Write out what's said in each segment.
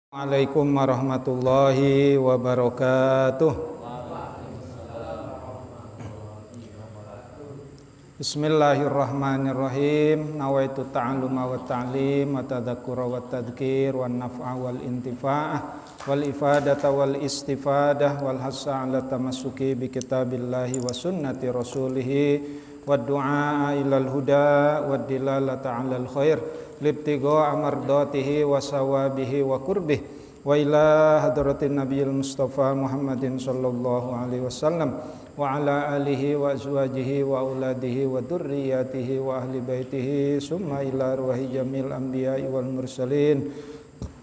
Assalamualaikum warahmatullahi wabarakatuh. Bismillahirrahmanirrahim. Nawaitu ta'alluma wa ta'lim wa tadzakkura wa tadhkir wa naf'a wal intifa'ah wal ifadata wal istifadah wal hassa 'ala tamassuki bi kitabillahi wa sunnati rasulih wa du'a ilal huda wa dilalata 'alal khair libtigha amardatihi wa sawabihi wa kurbih wa ila hadratin nabiyil mustafa Muhammadin sallallahu alaihi wasallam wa ala alihi wa azwajihi wa auladihi wa dzurriyyatihi wa ahli baitihi summa ila ruhi jamil anbiya'i wal mursalin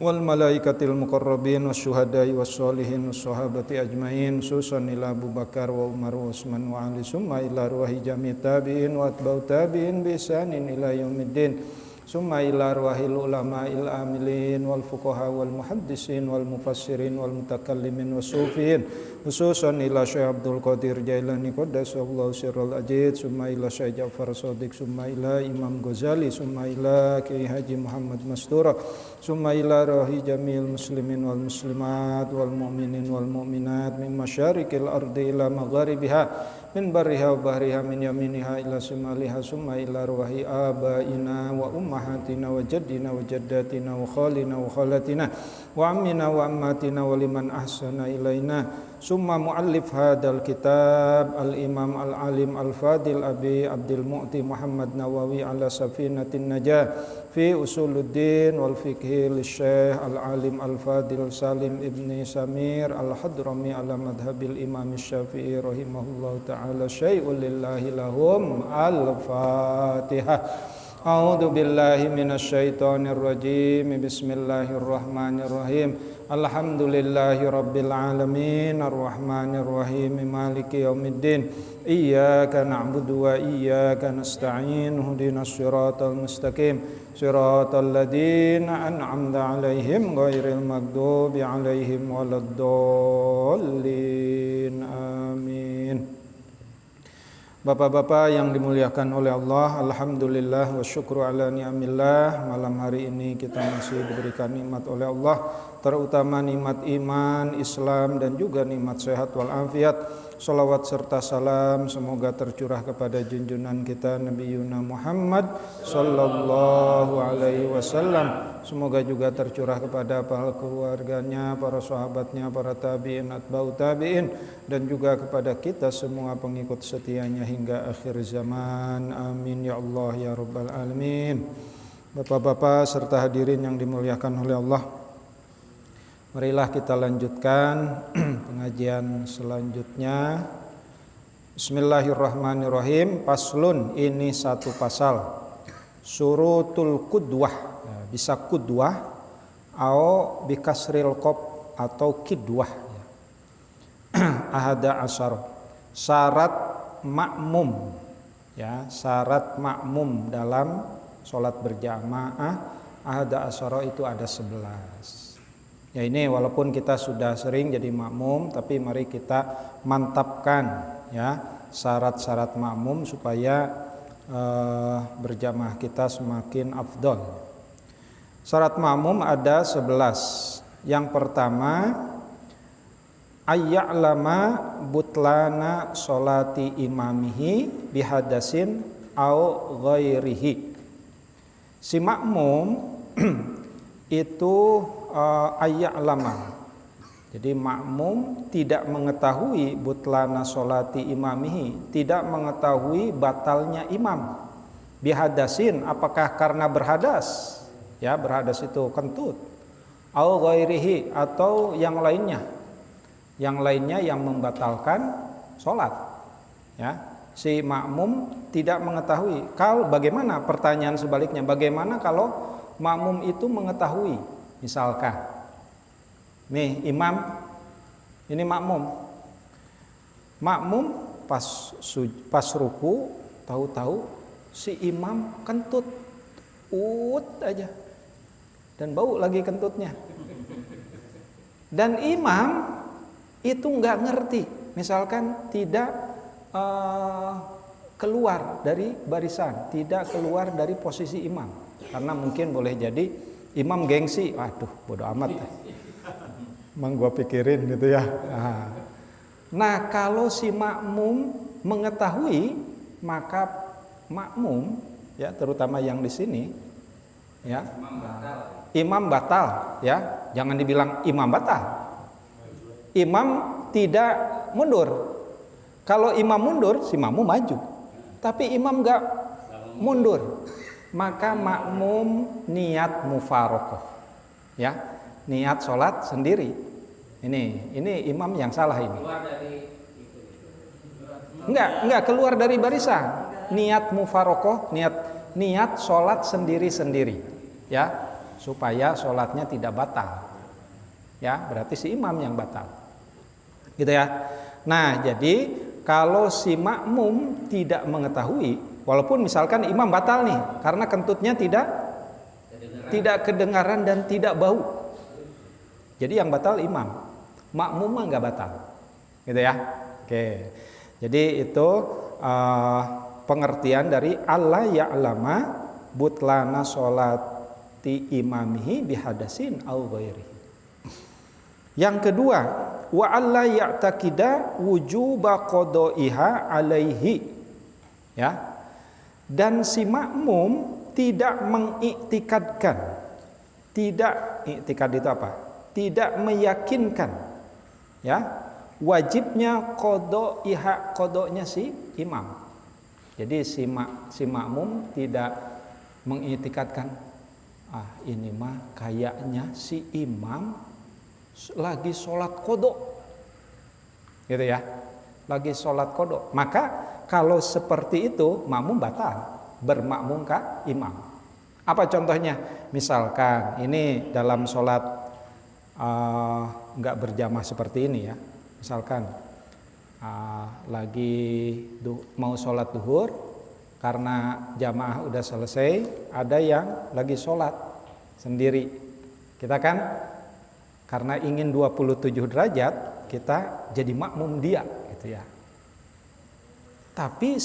wal malaikatil muqarrabin wasyuhada'i wassolihin wassahabati ajmain susan ila Abu Bakar wa Umar wa Utsman wa Ali summa ila ruhi jami tabi'in wa atba'u tabi'in bi ihsanin ila yaumiddin summa ila arwahil ulama'il amilin wal fuqaha wal muhaddisin wal mufassirin wal mutakallimin wasufiyin khususan ila Syekh Abdul Qadir Jailani qaddasallahu sirral ajid summa ila Syekh Ja'far Shadiq summa ila Imam Ghazali summa ila Kiai Haji Muhammad Mastura summa ila rahi jamil muslimin wal muslimat wal mu'minin wal mu'minat min masyariqil ardi ila magharibiha min barriha wa bahriha min yaminiha ila shimaliha summa ila ruhi abaina wa ummahatina wa jaddina wa jaddatina wa khalina wa khalatina wa ammina wa ammatina wa liman ahsana ilaina summa muallif hadal kitab al-imam al-alim al-fadil abi Abdul Mu'ti Muhammad Nawawi ala safinatin najah fi usuluddin wal fiqhi li-syekh al-alim al-fadil Salim ibni Samir al-Hadrami ala madhabil imam Syafi'i rahimahullahu ta'ala syai'un lillahi lahum al-fatihah. A'udzu billahi minasyaitonir rajim. Bismillahirrahmanirrahim. Alhamdulillahi rabbil alamin arrahmanir rahim maliki yaumiddin. Iyyaka na'budu wa iyyaka nasta'in. Ihdinas siratal mustaqim. Siratal ladzina an'amta 'alaihim ghairil maghdubi 'alaihim waladdallin. Amin. Bapak-bapak yang dimuliakan oleh Allah, alhamdulillah wa syukru ala ni'amillah. Malam hari ini kita masih diberikan nikmat oleh Allah, terutama nikmat iman, Islam dan juga nikmat sehat wal afiat. Salawat serta salam semoga tercurah kepada junjungan kita Nabi Yuna Muhammad sallallahu alaihi wasallam. Semoga juga tercurah kepada para keluarganya, para sahabatnya, para tabi'in, atba'u tabi'in dan juga kepada kita semua pengikut setianya hingga akhir zaman. Amin ya Allah ya rabbal alamin. Bapak-bapak serta hadirin yang dimuliakan oleh Allah, marilah kita lanjutkan pengajian selanjutnya. Bismillahirrahmanirrahim. Paslun, ini satu pasal. Surutul qudwah. Bisa qudwah atau bikasril qaf atau kidwah. Ahada asyar. Syarat makmum. Ya, syarat makmum dalam salat berjamaah ahada asyara itu ada 11. Ya, ini walaupun kita sudah sering jadi makmum, tapi mari kita mantapkan ya syarat-syarat makmum supaya berjamaah kita semakin afdol. Syarat makmum ada 11. Yang pertama, ayya'lama butlana sholati imamihi bihadasin au ghairihi. Si makmum itu ayya'lama. Jadi makmum tidak mengetahui butlana sholati imamihi, tidak mengetahui batalnya imam. Bihadasin, apakah karena berhadas? Ya, berhadas itu kentut. Au ghairihi, atau yang lainnya. Yang lainnya yang membatalkan sholat. Ya, si makmum tidak mengetahui. Kalau bagaimana pertanyaan sebaliknya? Bagaimana kalau makmum itu mengetahui? Misalkan, nih imam, ini makmum. Makmum pas ruku, tahu-tahu si imam kentut, aja. Dan bau lagi kentutnya. Dan imam itu nggak ngerti, misalkan tidak keluar dari barisan, tidak keluar dari posisi imam, karena mungkin boleh jadi Imam gengsi, waduh bodo amat. Emang gua pikirin gitu ya. Nah, kalau si makmum mengetahui, maka makmum ya, terutama yang di sini ya, imam batal ya. Jangan dibilang imam batal. Imam tidak mundur. Kalau imam mundur, si makmum maju. Tapi imam enggak mundur, maka makmum niat mufarokoh ya, niat sholat sendiri. Ini imam yang salah ini. Enggak keluar dari barisan. Niat mufarokoh, niat sholat sendiri-sendiri ya, supaya sholatnya tidak batal ya, berarti si imam yang batal gitu ya. Nah, jadi kalau si makmum tidak mengetahui, walaupun misalkan imam batal nih karena kentutnya tidak kedengaran dan tidak bau, jadi yang batal imam, makmum mah nggak batal gitu ya. Oke, jadi itu pengertian dari Allah ya'lama butlana sholati imamihi bihadasin au ghairihi. Yang kedua, wa alla ya'taqida wujuba qada'iha alaihi ya. Dan si makmum tidak mengiktikadkan, iktikad itu apa? Tidak meyakinkan ya, wajibnya qada'iha, qadanya si imam. Jadi si makmum tidak mengiktikadkan, ini mah kayaknya si imam lagi sholat kodok gitu ya, lagi sholat kodok. Maka kalau seperti itu makmum batal bermakmum ke imam. Apa contohnya? Misalkan ini dalam sholat nggak berjamaah seperti ini ya. Misalkan lagi mau sholat duhur, karena jamaah udah selesai, ada yang lagi sholat sendiri. Kita kan karena ingin 27 derajat, kita jadi makmum dia gitu ya. Tapi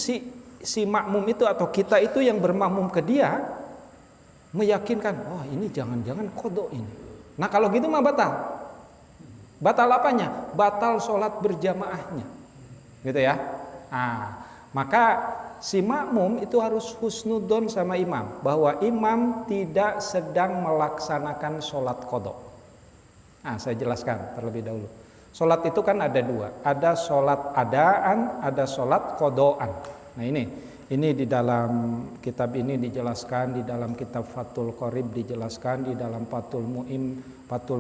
si makmum itu atau kita itu yang bermakmum ke dia meyakinkan, oh ini jangan-jangan kodok ini. Nah kalau gitu mah batal. Batal apanya? Batal sholat berjamaahnya gitu ya. Maka si makmum itu harus husnudon sama imam, bahwa imam tidak sedang melaksanakan sholat kodok. Saya jelaskan terlebih dahulu. Sholat itu kan ada dua, ada sholat adaan, ada sholat kodoan. Nah ini di dalam kitab ini dijelaskan, di dalam kitab Fathul Qorib dijelaskan, di dalam Fathul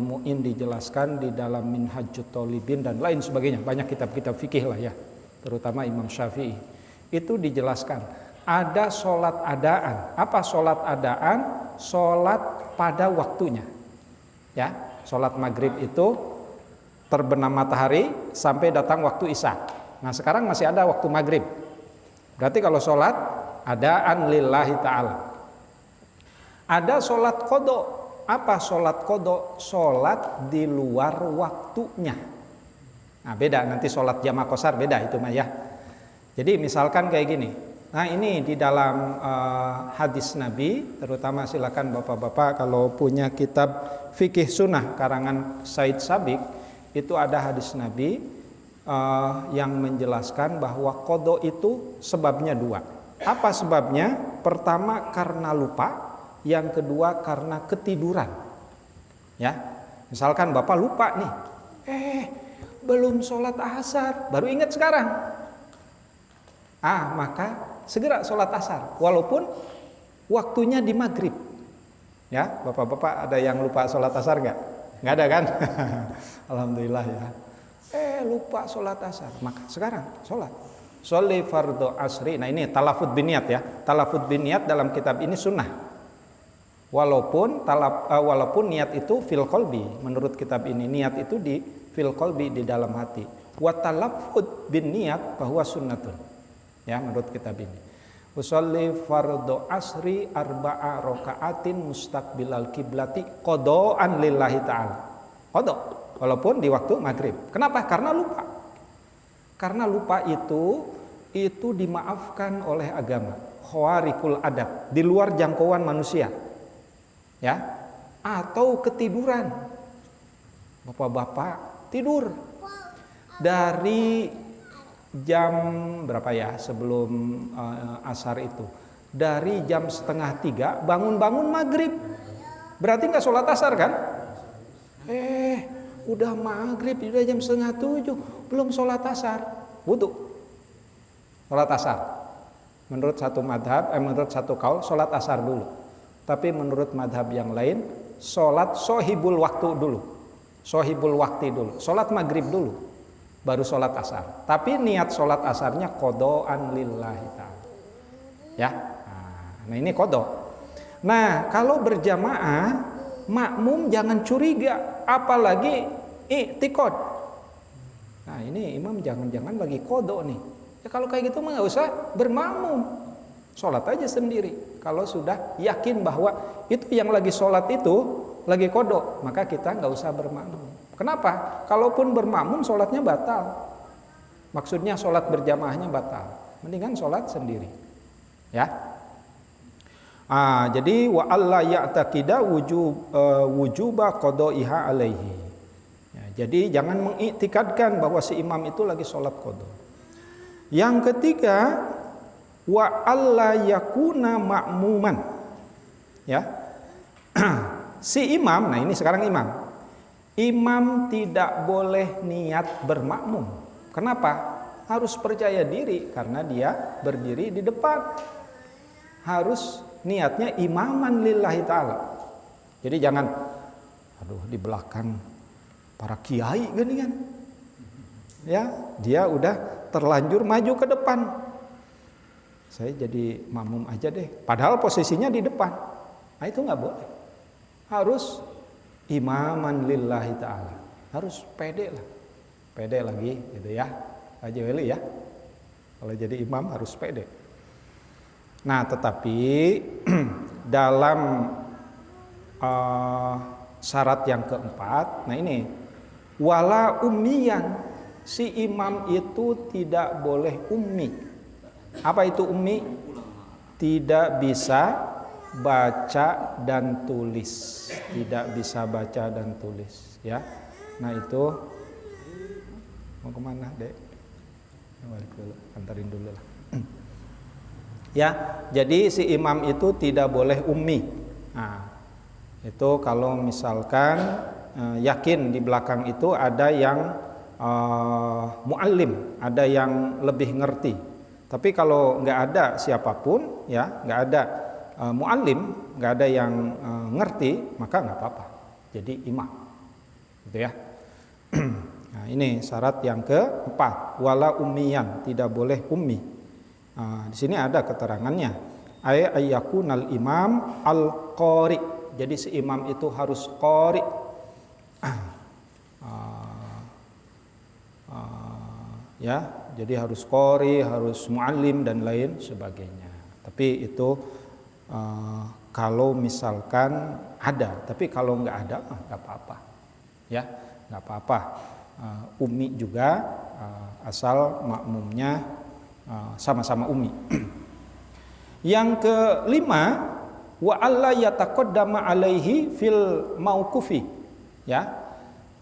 Mu'in dijelaskan, di dalam Minhajut Thalibin dan lain sebagainya. Banyak kitab-kitab fikih lah ya, terutama Imam Syafi'i. Itu dijelaskan. Ada sholat adaan. Apa sholat adaan? Sholat pada waktunya. Ya. Sholat maghrib itu terbenam matahari sampai datang waktu isya. Nah sekarang masih ada waktu maghrib. Berarti kalau sholat adaan lillahi ta'ala. Ada sholat kodok. Apa sholat kodok? Sholat di luar waktunya. Nah beda, nanti sholat jamaah qashar beda itu mah ya. Jadi misalkan kayak gini. Nah ini di dalam hadis Nabi, terutama silakan bapak-bapak kalau punya kitab fikih sunnah karangan Said Sabiq, itu ada hadis Nabi yang menjelaskan bahwa qada itu sebabnya dua. Apa sebabnya? Pertama karena lupa, yang kedua karena ketiduran. Ya, misalkan bapak lupa nih, belum sholat asar, baru ingat sekarang. Maka segera sholat asar, walaupun waktunya di maghrib. Ya, bapak-bapak ada yang lupa sholat asar nggak? Nggak ada kan? Alhamdulillah ya. Lupa sholat asar, maka sekarang sholat. Sholli fardhu asri. Nah ini talafud bin niat ya. Talafud bin niat dalam kitab ini sunnah. Walaupun niat itu fil qalbi, menurut kitab ini niat itu di fil qalbi, di dalam hati. Wa talafud bin niat bahwa sunnatun. Ya, menurut kitab ini. Usolli fardhu asri arba'a raka'atin mustaqbilal kiblati qada'an lillahi ta'ala. Qada, walaupun di waktu maghrib. Kenapa? Karena lupa. Karena lupa itu dimaafkan oleh agama. Khawarikul adab, di luar jangkauan manusia. Ya. atau ketiduran. Bapak-bapak tidur dari jam berapa ya sebelum asar itu? Dari jam 2:30 bangun-bangun maghrib. Berarti nggak sholat asar kan? Udah maghrib, udah jam 6:30, belum sholat asar. Wudu. Sholat asar. Menurut satu madhab, menurut satu kaul, sholat asar dulu. Tapi menurut madhab yang lain, sholat sohibul waktu dulu. Sohibul waktu dulu. Sholat maghrib dulu, baru sholat asar. Tapi niat sholat asarnya qodo'an lillahi ta'ala. Ya, nah ini qodho. Nah kalau berjamaah, makmum jangan curiga, apalagi i'tiqad. Nah ini imam jangan-jangan lagi qodho nih. Ya kalau kayak gitu mah nggak usah bermakmum, sholat aja sendiri. Kalau sudah yakin bahwa itu yang lagi sholat itu lagi qodho, maka kita nggak usah bermakmum. Kenapa? Kalaupun bermakmum sholatnya batal. Maksudnya sholat berjamaahnya batal. Mendingan sholat sendiri. Ya. Jadi wa alla ya'taqida wujuba qada'iha alaihi. Ya, jadi jangan mengiktikadkan bahwa si imam itu lagi sholat qadha. Yang ketiga, wa alla yakuna ma'muman. Ya. Si imam, nah ini sekarang imam. Imam tidak boleh niat bermakmum. Kenapa? Harus percaya diri karena dia berdiri di depan. Harus niatnya imaman lillahi ta'ala. Jadi jangan di belakang para kiai gini kan. Ya, dia udah terlanjur maju ke depan. Saya jadi makmum aja deh. Padahal posisinya di depan. Nah itu nggak boleh. Harus imaman lillahi ta'ala. Harus pede lah. Pede lagi gitu ya. Haji Weli ya. Kalau jadi imam harus pede. Nah tetapi dalam syarat yang keempat, nah ini wala ummiyan, si imam itu tidak boleh ummi. Apa itu ummi? Tidak bisa baca dan tulis, tidak bisa baca dan tulis, ya. Nah itu mau kemana, Dek? Antarin dulu lah. Ya, jadi si imam itu tidak boleh ummi. Nah, itu kalau misalkan yakin di belakang itu ada yang muallim, ada yang lebih ngerti. Tapi kalau nggak ada siapapun, ya nggak ada muallim, nggak ada yang ngerti, maka nggak apa-apa. Jadi imam, gitu ya. Nah, ini syarat yang keempat, wala ummiyan, tidak boleh ummi. Di sini ada keterangannya, ayyakunal imam al qori. Jadi si imam itu harus qori. Ya, jadi harus qori, harus muallim dan lain sebagainya. Tapi itu kalau misalkan ada, tapi kalau nggak ada nggak apa-apa, ya nggak apa-apa. Ummi juga asal makmumnya sama-sama ummi. Yang kelima, wa alla yataqaddama alaihi fil mauqufi. Ya,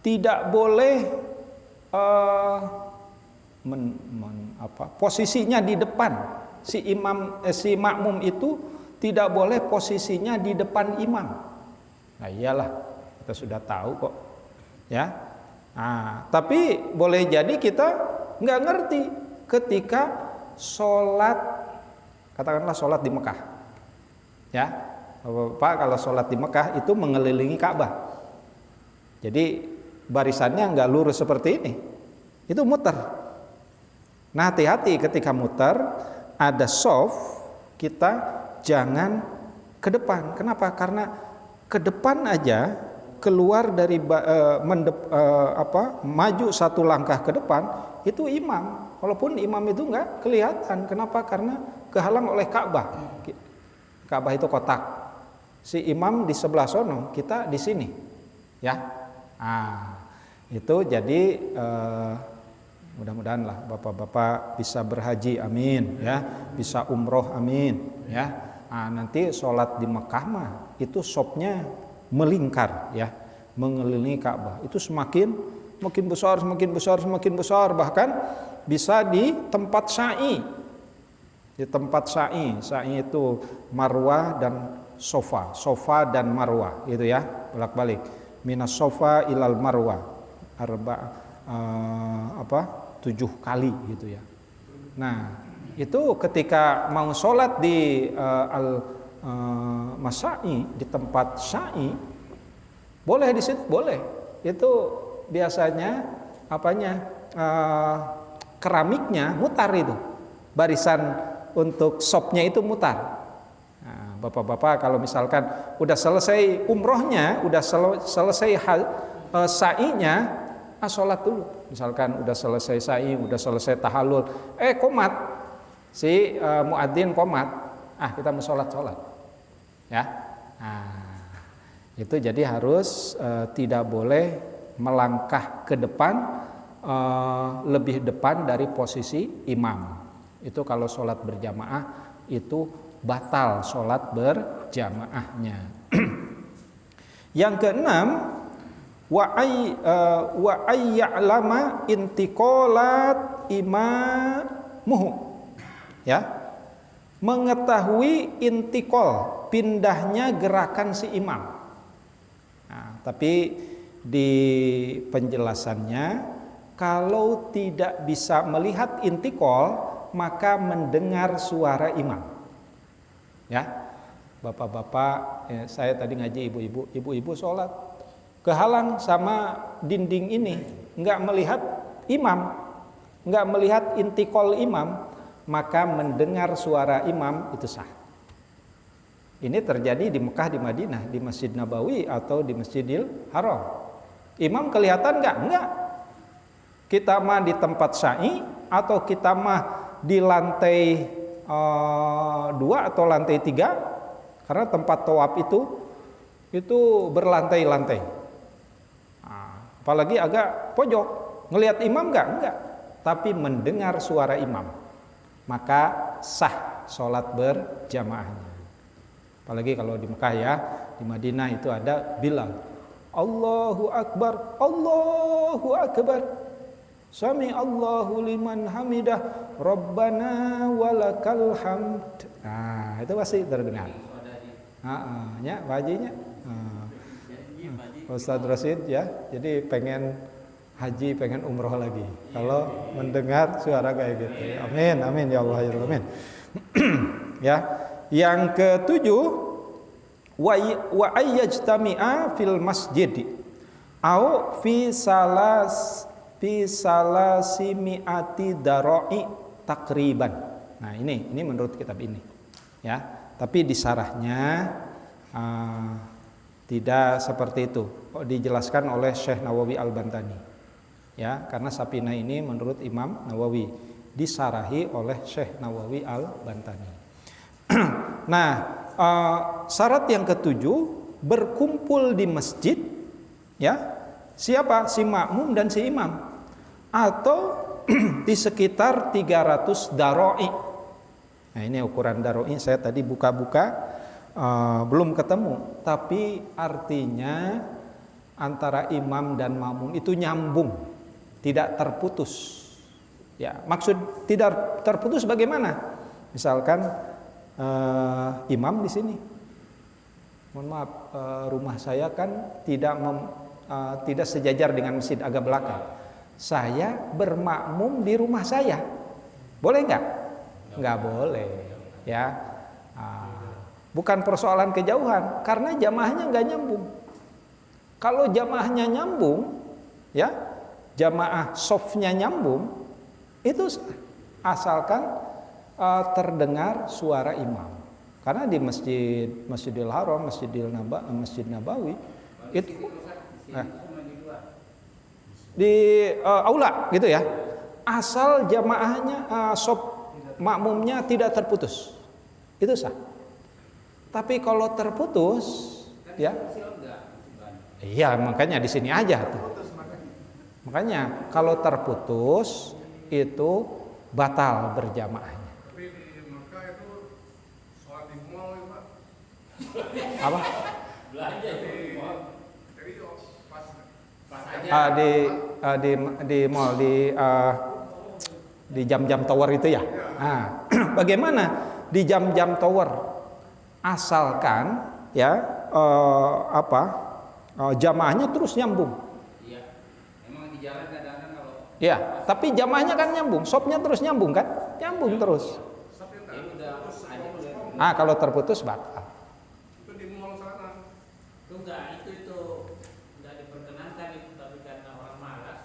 tidak boleh posisinya di depan. Si imam si makmum itu tidak boleh posisinya di depan imam. Nah iyalah, kita sudah tahu kok, ya. Tapi boleh jadi kita nggak ngerti ketika sholat, katakanlah sholat di Mekah, ya. Bapak kalau sholat di Mekah itu mengelilingi Ka'bah. Jadi barisannya nggak lurus seperti ini, itu muter. Nah hati-hati ketika muter, ada shaf, kita jangan ke depan. Kenapa? Karena ke depan aja keluar dari maju satu langkah ke depan itu imam. Walaupun imam itu enggak kelihatan. Kenapa? Karena kehalang oleh Ka'bah. Ka'bah itu kotak. Si imam di sebelah sono, kita di sini. Ya. Itu jadi mudah-mudahan lah bapak-bapak bisa berhaji, amin, ya. Bisa umroh, amin, ya. Nanti sholat di Mekah mah itu shopnya melingkar ya, mengelilingi Ka'bah. Itu makin besar, bahkan bisa di tempat sa'i. Di tempat sa'i itu Marwah dan Sofa dan Marwah gitu ya, bolak-balik. Minas Sofa ilal Marwah 7 kali gitu ya. Nah, itu ketika mau sholat di Masai, di tempat sa'i, boleh di situ, boleh. Itu biasanya keramiknya mutar, itu barisan untuk sopnya itu mutar. Nah, bapak-bapak kalau misalkan udah selesai umrohnya, udah selesai sa'inya, sholat dulu. Misalkan udah selesai sa'i, udah selesai tahallul, qomat, si muadzin qomat, kita mau sholat ya. Nah, itu jadi harus tidak boleh melangkah ke depan, lebih depan dari posisi imam. Itu kalau sholat berjamaah itu batal sholat berjamaahnya. Yang keenam, wa ayya'lama intiqalat imamuhu, ya, mengetahui intikol, pindahnya gerakan si imam. Nah, tapi di penjelasannya, kalau tidak bisa melihat intikol, maka mendengar suara imam. Ya, bapak-bapak, saya tadi ngaji ibu-ibu sholat, kehalang sama dinding ini, nggak melihat imam, nggak melihat intikol imam, maka mendengar suara imam itu sah. Ini terjadi di Mekah, di Madinah, di Masjid Nabawi atau di Masjidil Haram. Imam kelihatan nggak? Nggak. Kita mah di tempat sa'i atau kita mah di lantai 2 atau lantai 3, karena tempat tawaf itu berlantai-lantai. Apalagi agak pojok, ngelihat imam enggak, tapi mendengar suara imam, maka sah sholat berjamaahnya. Apalagi kalau di Mekah ya, di Madinah itu ada Bilal, Allahu Akbar, Allahu Akbar, Sami Allahu liman hamidah, Rabbana walakal hamd. Nah, itu pasti terdengar. Ya, bajinya. Ustadz Rasid ya, jadi pengen haji, pengen umroh lagi kalau mendengar suara kayak gitu. Amin, amin ya Allah ya Amin. Ya, yang ketujuh, wa ayyajtami'a fil masjid au fi salasimi'ati daro'i takriban. Nah, ini menurut kitab ini ya, tapi di sarahnya tidak seperti itu. Dijelaskan oleh Syekh Nawawi Al-Bantani. Ya, karena Sapinah ini menurut Imam Nawawi, disarahi oleh Syekh Nawawi Al-Bantani. Nah, syarat yang ketujuh, berkumpul di masjid, ya. Siapa? Si makmum dan si imam, atau di sekitar 300 daro'i. Nah, ini ukuran daro'i, saya tadi buka-buka belum ketemu, tapi artinya antara imam dan makmum itu nyambung, tidak terputus. Ya, maksud tidak terputus bagaimana? Misalkan imam di sini, mohon maaf, rumah saya kan tidak sejajar dengan masjid, agak belakang. Saya bermakmum di rumah saya, boleh nggak? Nggak boleh, ya. Bukan persoalan kejauhan, karena jamaahnya nggak nyambung. Kalau jamaahnya nyambung, ya, jamaah softnya nyambung, itu asalkan terdengar suara imam. Karena di Masjidil Haram, Masjid Nabawi itu di aula gitu ya, asal jamaahnya soft makmumnya tidak terputus, itu sah. Tapi kalau terputus, ya, iya, makanya di sini aja tuh. Makanya kalau terputus itu batal berjamaahnya. Tapi di Mekah itu sholat di mall, Pak. Apa? Belanja di di mall di jam-jam tower itu ya. Nah, bagaimana di jam-jam tower? Asalkan ya jamaahnya terus nyambung. Iya. Emang di jalan kadang-kadang kalau. Ya, tapi jamaahnya kan nyambung, shopnya terus nyambung kan? Nyambung terus. Kalau terputus batal. Itu di mall sana. Itu enggak diperkenankan itu, tapi karena orang malas.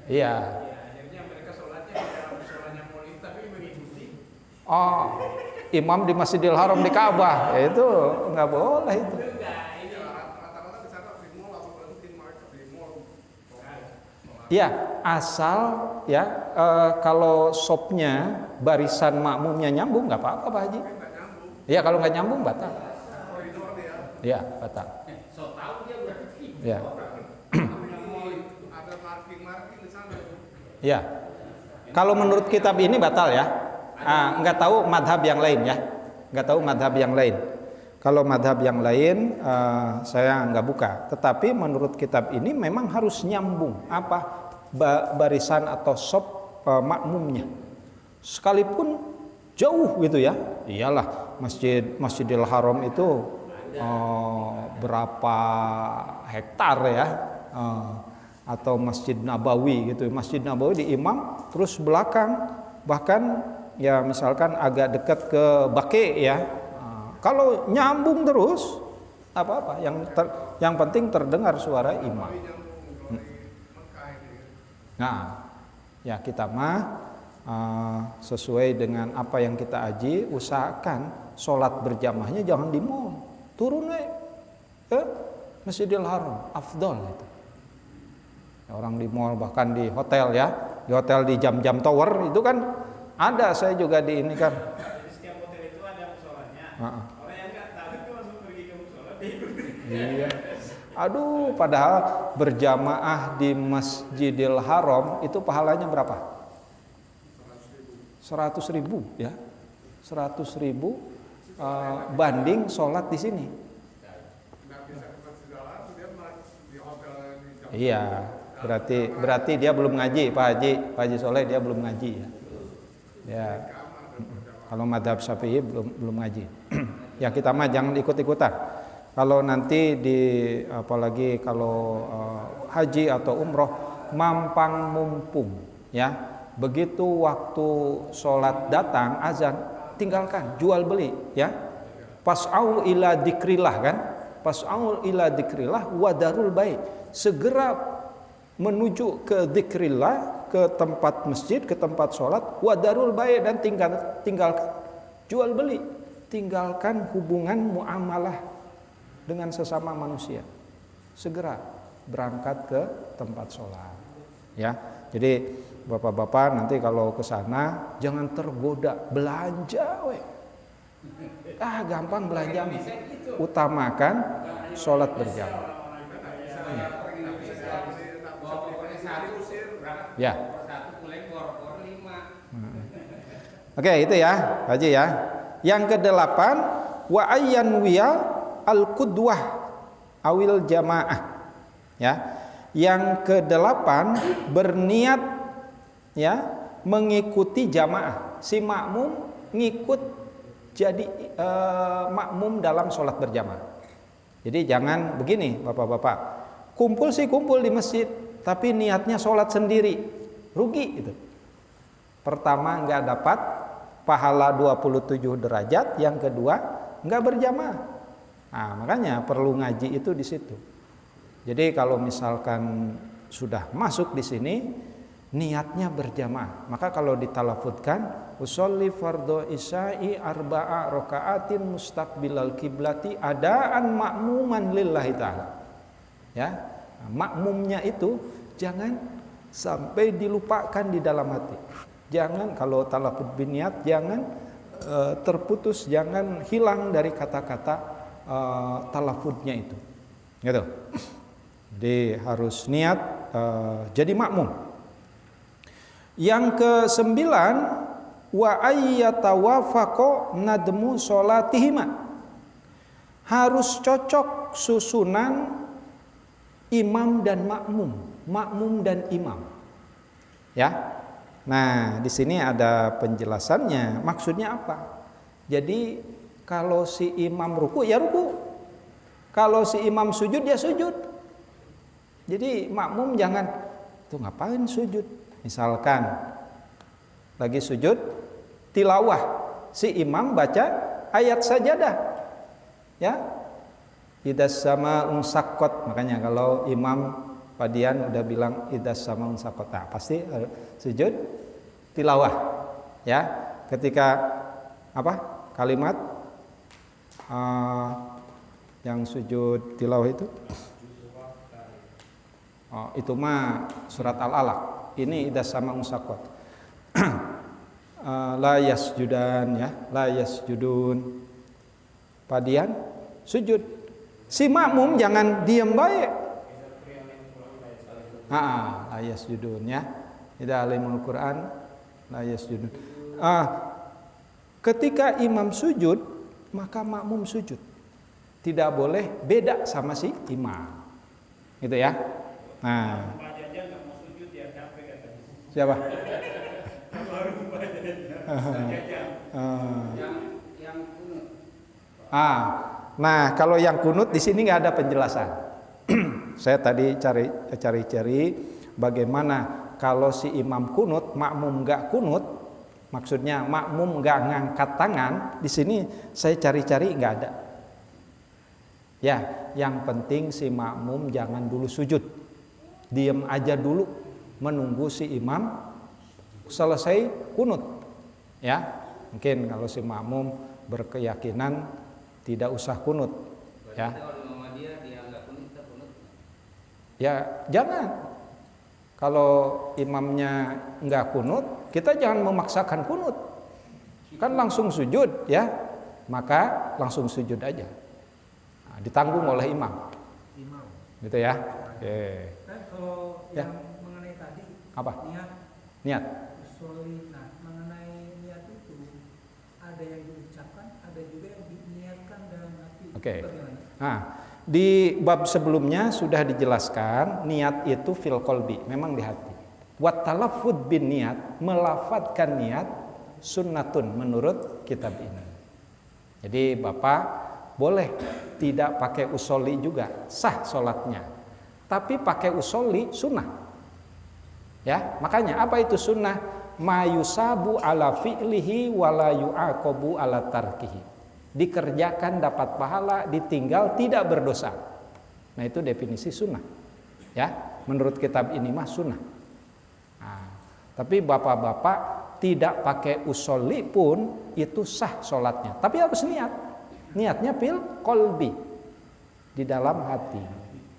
Iya. Akhirnya mereka sholatnya di sholatnya mall itu, tapi mengikuti. Imam di Masjidil Haram di Ka'bah, ya itu nggak boleh itu. Rata-rata di sana di mall atau di market di mall. Ya, asal ya kalau shopnya barisan makmumnya nyambung nggak apa-apa Pak Haji. Ya kalau nggak nyambung batal. Ya batal. So tahu dia berarti. Ya. Ada marking di sana. Ya. Kalau menurut kitab ini batal ya. Nggak tahu madhab yang lain ya. Nggak tahu madhab yang lain. Kalau madhab yang lain saya nggak buka. Tetapi menurut kitab ini memang harus nyambung barisan atau shop makmumnya. Sekalipun jauh gitu ya. Iyalah Masjidil Haram itu berapa hektar ya. Atau Masjid Nabawi gitu. Masjid Nabawi di imam terus belakang, bahkan ya misalkan agak dekat ke Baqi ya. Kalau nyambung terus apa-apa, yang penting terdengar suara imam. Nah, ya kita sesuai dengan apa yang kita aji, usahakan sholat berjamaahnya jangan di mall, turun ke Masjidil Haram, afdol itu. Orang di mall, bahkan di hotel ya, di hotel di jam-jam tower itu kan ada, saya juga di ini kan. Di setiap hotel itu ada musolanya. Orang yang nggak tahu itu langsung pergi ke musola. Iya. Aduh, padahal berjamaah di Masjidil Haram itu pahalanya berapa? 100.000 ya. 100.000 banding sholat di sini. Iya. Berarti dia belum ngaji, Pak Haji Soleh dia belum ngaji ya. Ya. Kalau madhab Syafi'i belum ngaji. Ya kita mah jangan ikut-ikutan. Kalau nanti apalagi kalau haji atau umroh mampang mumpung ya. Begitu waktu sholat datang azan tinggalkan, jual beli ya. Pas'au ila dzikrillah kan? Pas'au ila dzikrillah wa darul bait. Segera menuju ke dzikrillah, ke tempat masjid, ke tempat sholat, wadarul bait, dan tinggalkan jual beli, tinggalkan hubungan muamalah dengan sesama manusia. Segera berangkat ke tempat sholat. Ya, jadi bapak-bapak nanti kalau ke sana jangan tergoda belanja, gampang belanja. Utamakan sholat berjamaah. Ya. Oke, itu ya, Haji ya. Yang ke-8 wa ayyan wiya al-qudwah awil jamaah. Ya. Yang ke-8 berniat ya mengikuti jamaah. Si makmum ngikut jadi makmum dalam sholat berjamaah. Jadi jangan begini, Bapak-bapak. Kumpul di masjid, tapi niatnya sholat sendiri, rugi itu. Pertama nggak dapat pahala 27 derajat, yang kedua nggak berjamaah. Nah, makanya perlu ngaji itu di situ. Jadi kalau misalkan sudah masuk di sini niatnya berjamaah, maka kalau ditalafutkan usolli fardhu isya'i arba'a raka'atin mustaqbilal kiblati adaan makmuman lillahi ta'ala. Ya, makmumnya itu jangan sampai dilupakan di dalam hati. Jangan kalau talafut biniat jangan terputus, jangan hilang dari kata-kata talafutnya itu. Gitu. Jadi harus niat jadi makmum. Yang ke-9 wa ayyatawafaqo nadmu sholatihima. Harus cocok susunan imam dan makmum makmum dan imam. Ya. Nah, di sini ada penjelasannya. Maksudnya apa? Jadi kalau si imam ruku ya ruku. Kalau si imam sujud ya sujud. Jadi makmum jangan tuh ngapain sujud? Misalkan lagi sujud tilawah, si imam baca ayat sajadah. Ya. Idas sama unsakot, makanya kalau imam Padian udah bilang idas sama unsakot, nah, pasti sujud tilawah. Ya, ketika apa kalimat yang sujud tilawah itu mah surat Al-Alaq. Ini idas sama unsakot. La yasjudan ya, la yasjudun. Padian sujud. Si makmum jangan diem baik. La yasjudun ya. Idza alimul Quran la yasjudun. Ketika imam sujud, maka makmum sujud. Tidak boleh beda sama si imam. Gitu ya. Nah, siapa? Nah kalau yang kunut di sini nggak ada penjelasan. Saya tadi cari-cari bagaimana kalau si imam kunut, makmum nggak kunut, maksudnya makmum nggak ngangkat tangan. Di sini saya cari-cari nggak ada. Ya, yang penting si makmum jangan dulu sujud, diem aja dulu, menunggu si imam selesai kunut. Ya, mungkin kalau si makmum berkeyakinan tidak usah kunut. Ya. Ya jangan. Kalau imamnya nggak kunut, kita jangan memaksakan kunut. Kan langsung sujud ya, maka langsung sujud aja. Nah, ditanggung oleh imam. Gitu ya. Oke. Kalau Ya. yang mengenai tadi Apa? Niat. Nah, mengenai niat itu ada yang diucapkan, ada juga yang diniatkan dalam hati. Oke. Nah, di bab sebelumnya sudah dijelaskan niat itu fil qalbi, memang di hati. Wa talaffuz bin niat, melafadzkan niat sunnatun menurut kitab ini. Jadi Bapak boleh tidak pakai usolli juga, sah sholatnya. Tapi pakai usolli sunnah. Ya, makanya apa itu sunnah? Mayusabu ala fi'lihi wala yu'aqabu ala tarkihi. Dikerjakan dapat pahala, ditinggal tidak berdosa. Nah itu definisi sunnah. Ya, menurut kitab ini mah sunnah. Nah, tapi bapak-bapak tidak pakai usolli pun itu sah sholatnya. Tapi harus niat. Niatnya fil qalbi, di dalam hati.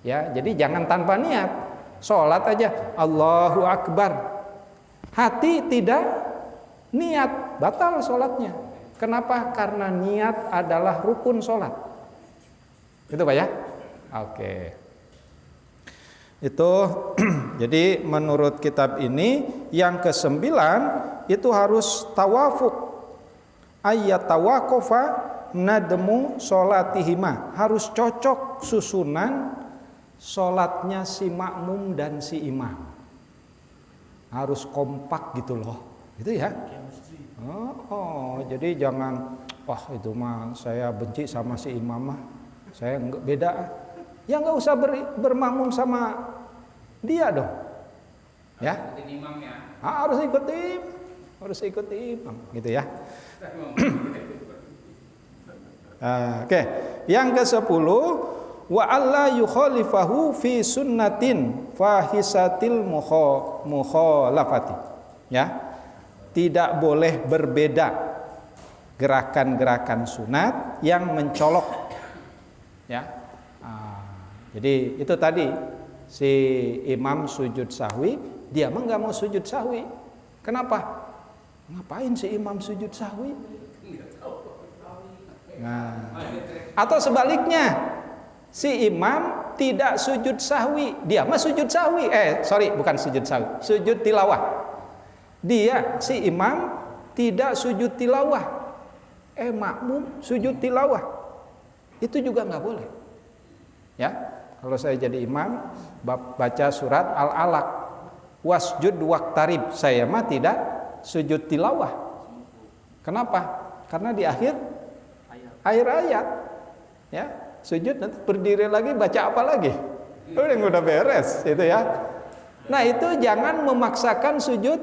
Ya, jadi jangan tanpa niat. Sholat aja Allahu Akbar, hati tidak niat, batal sholatnya. Kenapa? Karena niat adalah rukun sholat. Gitu Pak ya? Oke. Itu jadi menurut kitab ini yang ke-9 itu harus tawafuk. Ayyatawaqafa nadmu sholatihima. Harus cocok susunan sholatnya si makmum dan si imam. Harus kompak gitu loh. Gitu ya. Jadi jangan itu mah saya benci sama si imam mah, saya enggak beda. Ya enggak usah bermakmum sama dia dong. Ya. Imam ya. Harus ikut imam gitu ya. Oke. Yang ke-10 wa alla yukhalifahu fi sunnatin fahisatil mukhalafati. Ya. Tidak boleh berbeda gerakan-gerakan sunat yang mencolok. Ya. Jadi itu tadi si imam sujud sahwi, dia mah nggak mau sujud sahwi. Kenapa? Ngapain si imam sujud sahwi? Nah, atau sebaliknya, si imam tidak sujud sahwi, dia mah sujud sahwi. Bukan sujud sahwi, sujud tilawah. Dia si imam tidak sujud tilawah, makmum sujud tilawah, itu juga nggak boleh. Ya, Kalau saya jadi imam baca surat Al-Alaq, wasjud waqtarib, saya mah tidak sujud tilawah. Kenapa? Karena di akhir ayat, ya sujud nanti berdiri lagi baca apa lagi? Udah beres itu ya. Nah itu jangan memaksakan sujud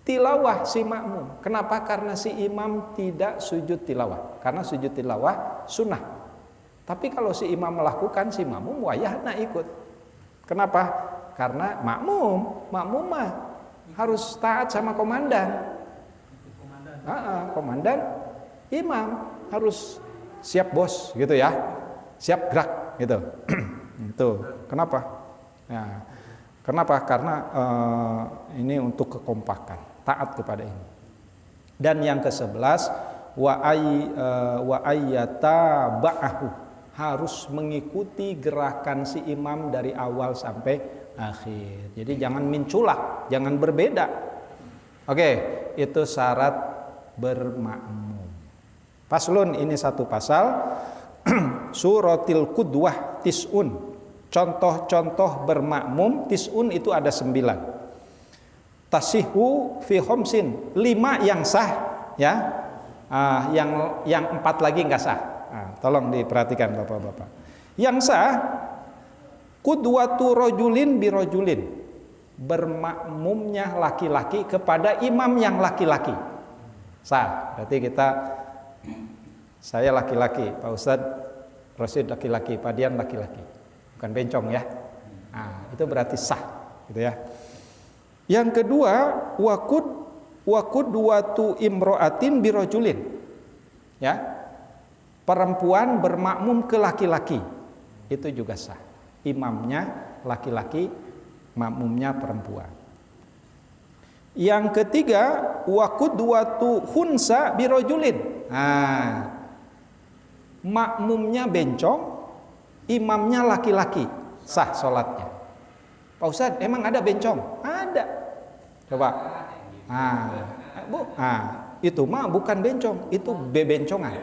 tilawah si makmum. Kenapa? Karena si imam tidak sujud tilawah. Karena sujud tilawah sunnah. Tapi kalau si imam melakukan, si makmum wayahna ikut. Kenapa? Karena makmum mah harus taat sama komandan. Komandan, imam harus siap bos gitu ya, siap gerak gitu. Itu kenapa? Ya, kenapa? Karena ini untuk kekompakan, taat kepada ini. Dan yang ke-11 wa ayyata ba'ahu, harus mengikuti gerakan si imam dari awal sampai akhir. Jadi jangan menculak, jangan berbeda. Oke, itu syarat bermakmum. Faslun, ini satu pasal. Suratil qudwah tis'un, contoh-contoh bermakmum. Tis'un itu ada 9. Tasihu fi khamsin, 5 yang sah ya. Yang 4 lagi enggak sah. Tolong diperhatikan Bapak-bapak. Yang sah qudwatu rajulin bi rajulin, bermakmumnya laki-laki kepada imam yang laki-laki. Sah. Berarti saya laki-laki, Pak Ustadz Rosid laki-laki, Pak Dian laki-laki, bukan bencong ya. Nah, itu berarti sah, gitu ya. Yang kedua, waqudwatu imro'atin birojulin, ya, perempuan bermakmum ke laki-laki, itu juga sah. Imamnya laki-laki, makmumnya perempuan. Yang ketiga, waqudwatu khunsa birojulin. Nah, makmumnya bencong, imamnya laki-laki, sah sholatnya. Pak Ustadz, emang ada bencong? Ada. Coba. Itu mah bukan bencong, itu bebencongan.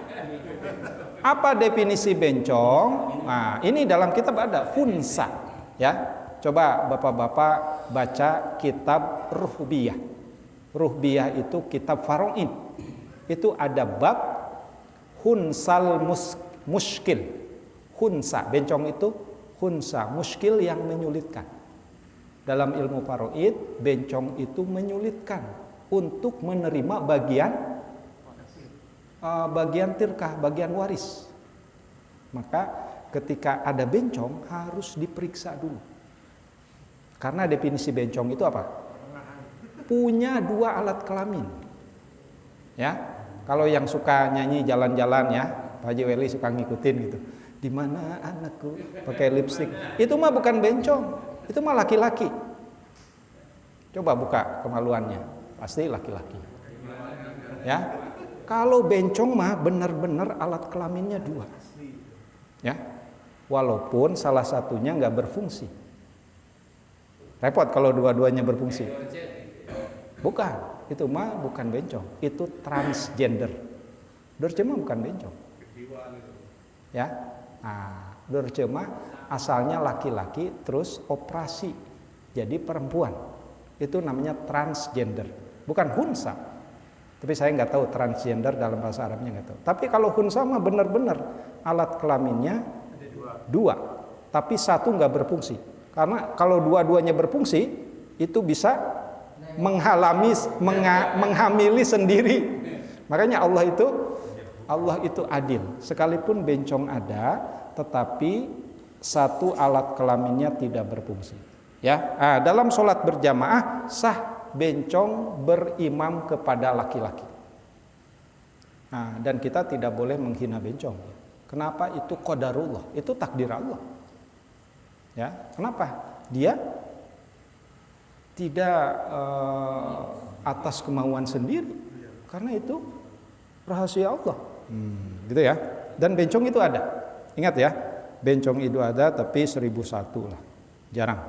Apa definisi bencong? Nah, ini dalam kitab ada khunsa, ya. Coba bapak-bapak baca kitab Ruhbiyah. Ruhbiyah itu kitab faraid. Itu ada bab hunsal muskil. Hunsa, bencong itu hunsa, muskil yang menyulitkan. Dalam ilmu faraid, bencong itu menyulitkan untuk menerima bagian tirkah, bagian waris. Maka ketika ada bencong harus diperiksa dulu. Karena definisi bencong itu apa? Punya 2 alat kelamin. Ya, kalau yang suka nyanyi jalan-jalan ya, Pak Haji Weli suka ngikutin gitu. Di mana anakku pakai lipstik? Itu mah bukan bencong, itu mah laki-laki. Coba buka kemaluannya, pasti laki-laki. Ya, kalau bencong mah benar-benar alat kelaminnya 2. Ya, walaupun salah satunya nggak berfungsi. Repot kalau dua-duanya berfungsi. Bukan, itu mah bukan bencong, itu transgender. Dorce mah bukan bencong. Ya, dorce mah asalnya laki-laki terus operasi jadi perempuan. Itu namanya transgender, bukan hunsa. Tapi saya nggak tahu transgender dalam bahasa Arabnya nggak tahu. Tapi kalau hunsa mah benar-benar alat kelaminnya 2, tapi 1 nggak berfungsi. Karena kalau dua-duanya berfungsi, itu bisa menghamili sendiri. Makanya Allah itu adil. Sekalipun bencong ada, tetapi 1 alat kelaminnya tidak berfungsi. Ya, dalam sholat berjamaah sah bencong berimam kepada laki-laki. Dan kita tidak boleh menghina bencong. Kenapa? Itu qadarullah, itu takdir Allah. Ya, kenapa? Dia tidak atas kemauan sendiri, karena itu rahasia Allah. Gitu ya. Dan bencong itu ada. Ingat ya, bencong itu ada, tapi 1001 lah, jarang.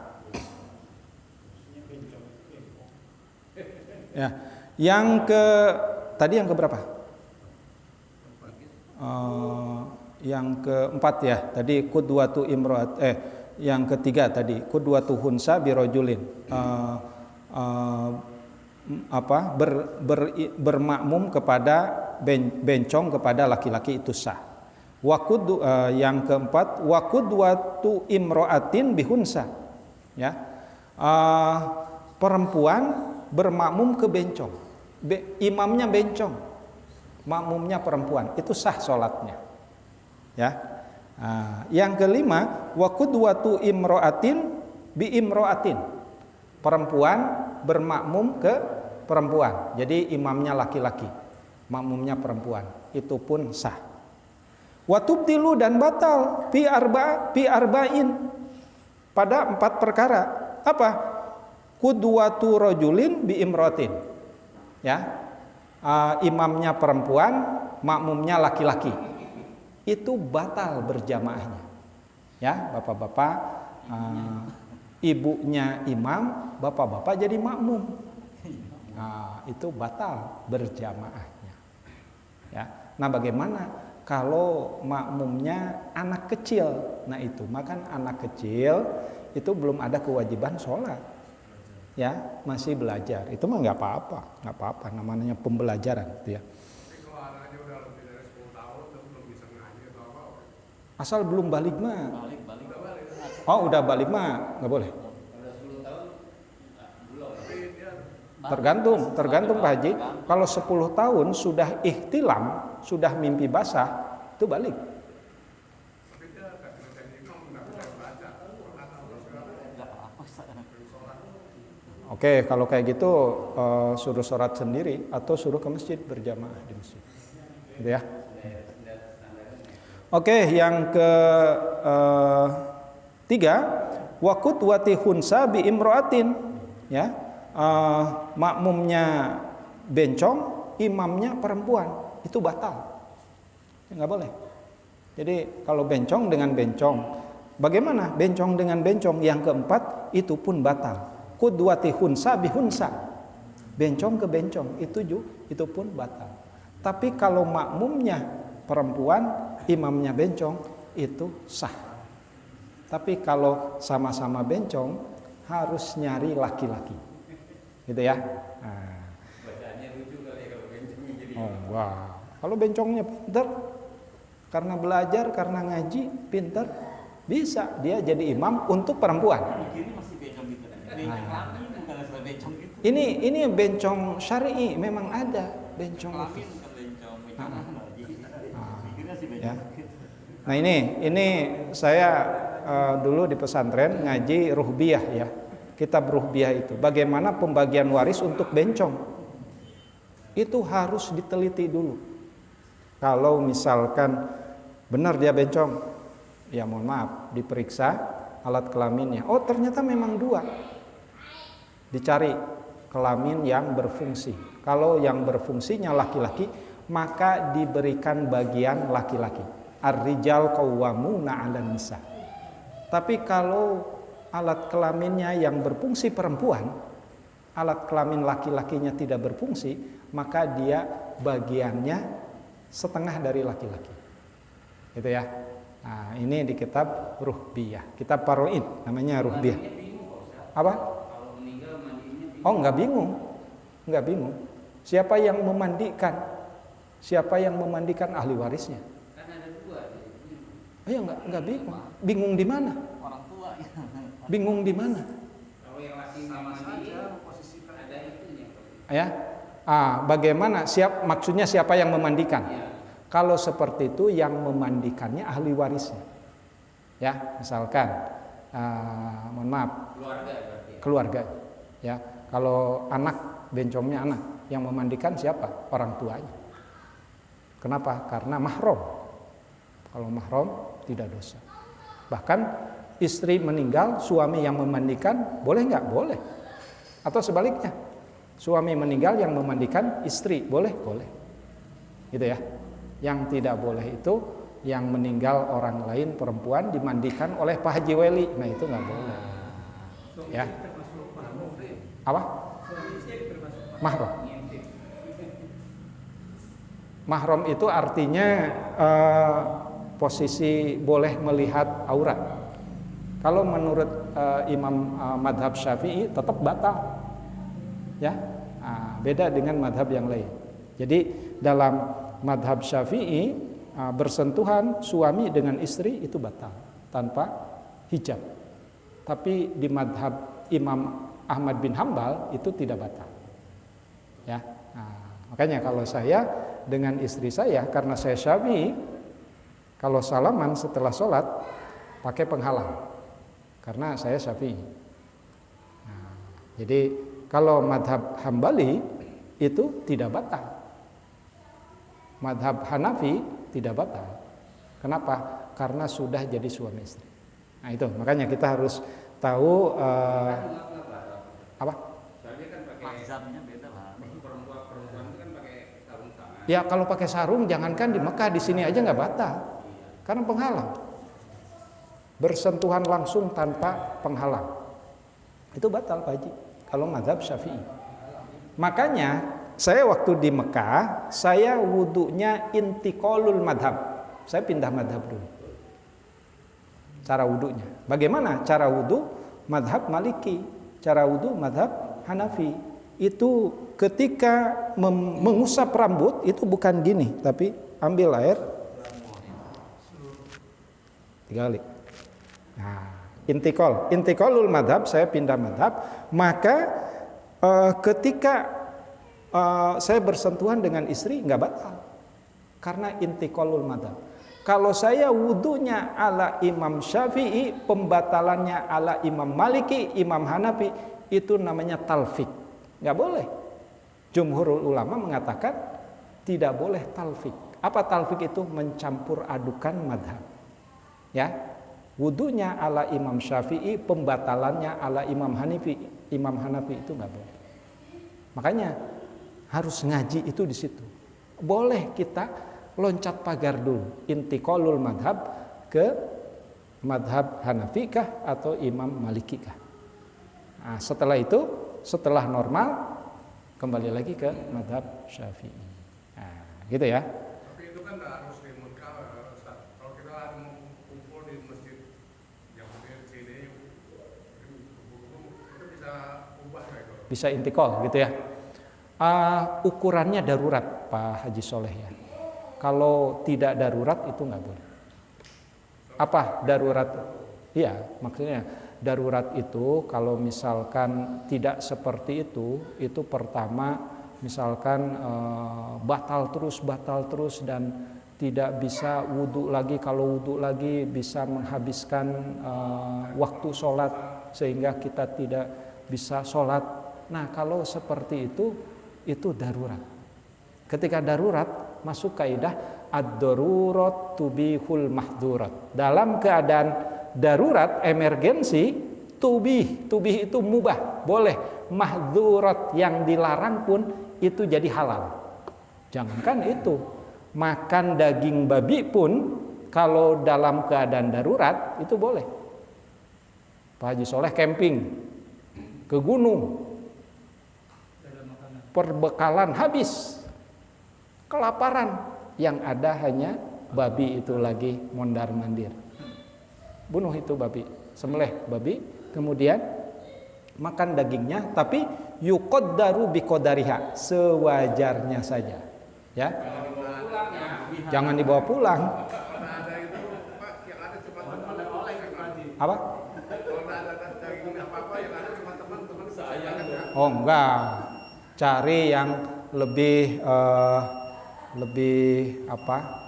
Ya, yang ke berapa? yang keempat ya. Tadi qudwatu imro'at yang ketiga tadi qudwatu hunsa birojulin. Bermakmum kepada bencong kepada laki-laki itu sah. Yang keempat wa qudwatu imro'atin bihunsa. Ya. Perempuan bermakmum ke bencong. Imamnya bencong, makmumnya perempuan, itu sah sholatnya. Ya. Yang kelima wa qudwatu imro'atin bi imro'atin. Perempuan bermakmum ke perempuan. Jadi imamnya laki-laki, makmumnya perempuan, itu pun sah. Wa tubtilu dan batal fi arba'in pada 4 perkara. Apa? Qudwatu rajulin bi imro'atin. Ya. Imamnya perempuan, makmumnya laki-laki. Itu batal berjamaahnya. Ya, bapak-bapak, ibunya imam, bapak-bapak jadi makmum. Itu batal berjamaahnya. Ya. Nah, bagaimana kalau makmumnya anak kecil? Nah, itu makan anak kecil itu belum ada kewajiban sholat. Ya, masih belajar. Itu mah nggak apa-apa, namanya pembelajaran, gitu ya. Asal belum balik mah. Oh, udah balik mah nggak boleh. Tergantung Pak Haji. Kalau 10 tahun sudah ihtilam, sudah mimpi basah, itu balik. Oke, kalau kayak gitu suruh sholat sendiri atau suruh ke masjid berjamaah di masjid. Gitu ya. Oke, yang ke 3 wa qudwati hunsa bi imro'atin. Ya. Makmumnya bencong, imamnya perempuan, itu batal. Nggak boleh. Jadi kalau bencong dengan bencong, bagaimana bencong dengan bencong? Yang keempat itu pun batal. Qudwati hunsa bi hunsa. Bencong ke bencong, itu pun batal. Tapi kalau makmumnya perempuan, imamnya bencong, itu sah. Tapi kalau sama-sama bencong, harus nyari laki-laki. Gitu ya. Bacaannya lucu kali ya kalau bencongnya jadi. Oh, wow. Kalau bencongnya pintar, karena belajar, karena ngaji, pintar, bisa dia jadi imam untuk perempuan. Ini bencong syar'i, memang ada bencong itu. Ya. Nah, ini saya dulu di pesantren ngaji ruhbiyah ya. Kitab ruhbiyah itu bagaimana pembagian waris untuk bencong. Itu harus diteliti dulu. Kalau misalkan benar dia bencong, ya mohon maaf, diperiksa alat kelaminnya. Oh, ternyata memang 2. Dicari kelamin yang berfungsi. Kalau yang berfungsinya laki-laki, maka diberikan bagian laki-laki. Ar-rijal qawwamuna 'alan nisa. Tapi kalau alat kelaminnya yang berfungsi perempuan, alat kelamin laki-lakinya tidak berfungsi, maka dia bagiannya setengah dari laki-laki. Gitu ya. Nah, ini di kitab ruhbiyah, kitab paroid namanya ruhbiyah. Apa? Oh, enggak bingung. Siapa yang memandikan? Siapa yang memandikan ahli warisnya? Kan ada 2. Ayo enggak bingung. Bingung di mana? Orang tua. Bingung di mana? Kalau yang laki sama saja posisikan ada itunya. Ya. Bagaimana? Maksudnya siapa yang memandikan? Ya. Kalau seperti itu yang memandikannya ahli warisnya. Ya, misalkan mohon maaf, keluarga. Ya. Kalau anak, bencongnya anak, yang memandikan siapa? Orang tuanya. Kenapa? Karena mahram. Kalau mahram tidak dosa. Bahkan istri meninggal, suami yang memandikan, boleh nggak? Boleh. Atau sebaliknya, suami meninggal yang memandikan istri, boleh? Boleh. Gitu ya. Yang tidak boleh itu yang meninggal orang lain perempuan dimandikan oleh Pak Haji Weli. Nah, itu nggak boleh. Ya. Apa? Mahram. Mahram itu artinya posisi boleh melihat aurat. Kalau menurut Imam madhab Syafi'i tetap batal, ya. Beda dengan madhab yang lain. Jadi dalam madhab Syafi'i bersentuhan suami dengan istri itu batal tanpa hijab. Tapi di madhab Imam Ahmad bin Hambal itu tidak batal, ya. Makanya kalau saya dengan istri saya, karena saya Syafi'i, kalau salaman setelah sholat pakai penghalang, karena saya Syafi'i. Jadi kalau madhab Hambali itu tidak batal, madhab Hanafi tidak batal. Kenapa? Karena sudah jadi suami istri. Nah itu makanya kita harus tahu apa? Mazhabnya beda lah. Perempuan itu kan pakai sarung tangan. Ya kalau pakai sarung jangankan di Mekah, di sini aja nggak batal, karena penghalang. Bersentuhan langsung tanpa penghalang itu batal Pak Haji kalau mazhab Syafi'i. Makanya saya waktu di Mekah saya wudunya intiqalul madhab, saya pindah madhab dulu. Cara wudunya bagaimana? Cara wudu madhab Maliki, cara wudu madhab Hanafi. Itu ketika mengusap rambut itu bukan gini, tapi ambil air 3 kali. Nah, intiqalul madhab, saya pindah madhab. Maka ketika saya bersentuhan dengan istri nggak batal, karena intiqalul madhab. Kalau saya wudunya ala Imam Syafi'i, pembatalannya ala Imam Maliki, Imam Hanafi, itu namanya talfik, nggak boleh. Jumhurul ulama mengatakan tidak boleh talfik. Apa talfik itu? Mencampur adukan madhab. Ya, wudunya ala Imam Syafi'i, pembatalannya ala Imam Hanafi, itu nggak boleh. Makanya harus ngaji itu di situ. Boleh kita loncat pagar dulu, intiqalul madhab ke madhab Hanafikah atau Imam Malikikah. Nah, setelah itu, setelah normal kembali lagi ke madhab Syafi'i. Nah, gitu ya. Tapi itu kan nggak harus di Mekah, Ustaz. Kalau kita kumpul di masjid yang mungkin sini, itu bisa ubah nggak itu? Bisa intiqal gitu ya. Ukurannya darurat Pak Haji Soleh ya. Kalau tidak darurat itu nggak boleh. Apa darurat? Iya, maksudnya darurat itu kalau misalkan tidak seperti itu pertama misalkan batal terus dan tidak bisa wudhu lagi. Kalau wudhu lagi bisa menghabiskan waktu sholat sehingga kita tidak bisa sholat. Nah kalau seperti itu darurat. Ketika darurat masuk kaidah ad-darurat tubihul mahdurat. Dalam keadaan darurat, emergensi, tubih itu mubah, boleh. Mahdurat yang dilarang pun itu jadi halal. Jangankan itu, makan daging babi pun kalau dalam keadaan darurat itu boleh. Pak Haji Soleh camping ke gunung, perbekalan habis, kelaparan, yang ada hanya babi itu lagi mondar-mandir. Bunuh itu babi, sembelih babi, kemudian makan dagingnya, tapi yuqaddaru biqadariha, sewajarnya saja. Ya. Jangan dibawa pulang. Apa? Oh enggak. Cari yang lebih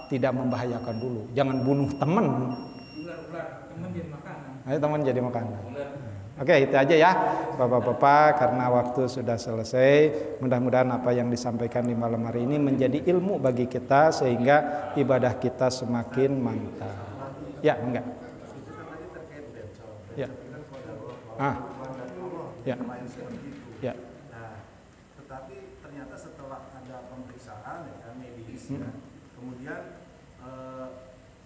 tidak membahayakan dulu. Jangan bunuh teman. Teman jadi makanan. Ayo teman jadi makanan. Oke, itu aja ya Bapak-bapak, karena waktu sudah selesai. Mudah-mudahan apa yang disampaikan di malam hari ini menjadi ilmu bagi kita sehingga ibadah kita semakin mantap. Ya, enggak. Ya. Ya. Ya. Tetapi ternyata setelah ada pemeriksaan ya, medis ya, kemudian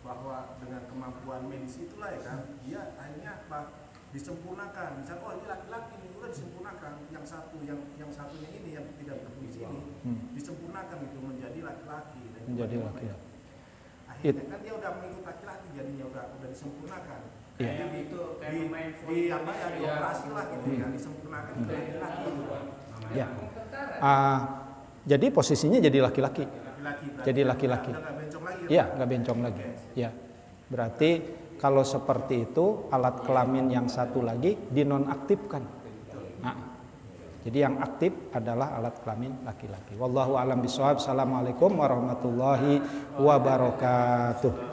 bahwa dengan kemampuan medis itulah ya kan, dia akhirnya apa? Disempurnakan. Misal ini laki-laki ini udah disempurnakan, yang satunya ini yang tidak berfungsi ini disempurnakan itu menjadi laki-laki. Menjadi laki-laki. It- kan dia udah mengikut laki-laki, jadinya udah disempurnakan. Iya. Kayak itu kayak main Di apa ya, dioperasi lah gitu kan, disempurnakan ke laki-laki gitu. Ya. Jadi posisinya jadi laki-laki. Laki-laki. Jadi laki-laki. Udah nggak bencong lagi. Iya, nggak bencong lagi. Ya. Berarti kalau seperti itu alat kelamin yang satu lagi dinonaktifkan. Nah, jadi yang aktif adalah alat kelamin laki-laki. Wallahu a'lam bishawab. Assalamualaikum warahmatullahi wabarakatuh.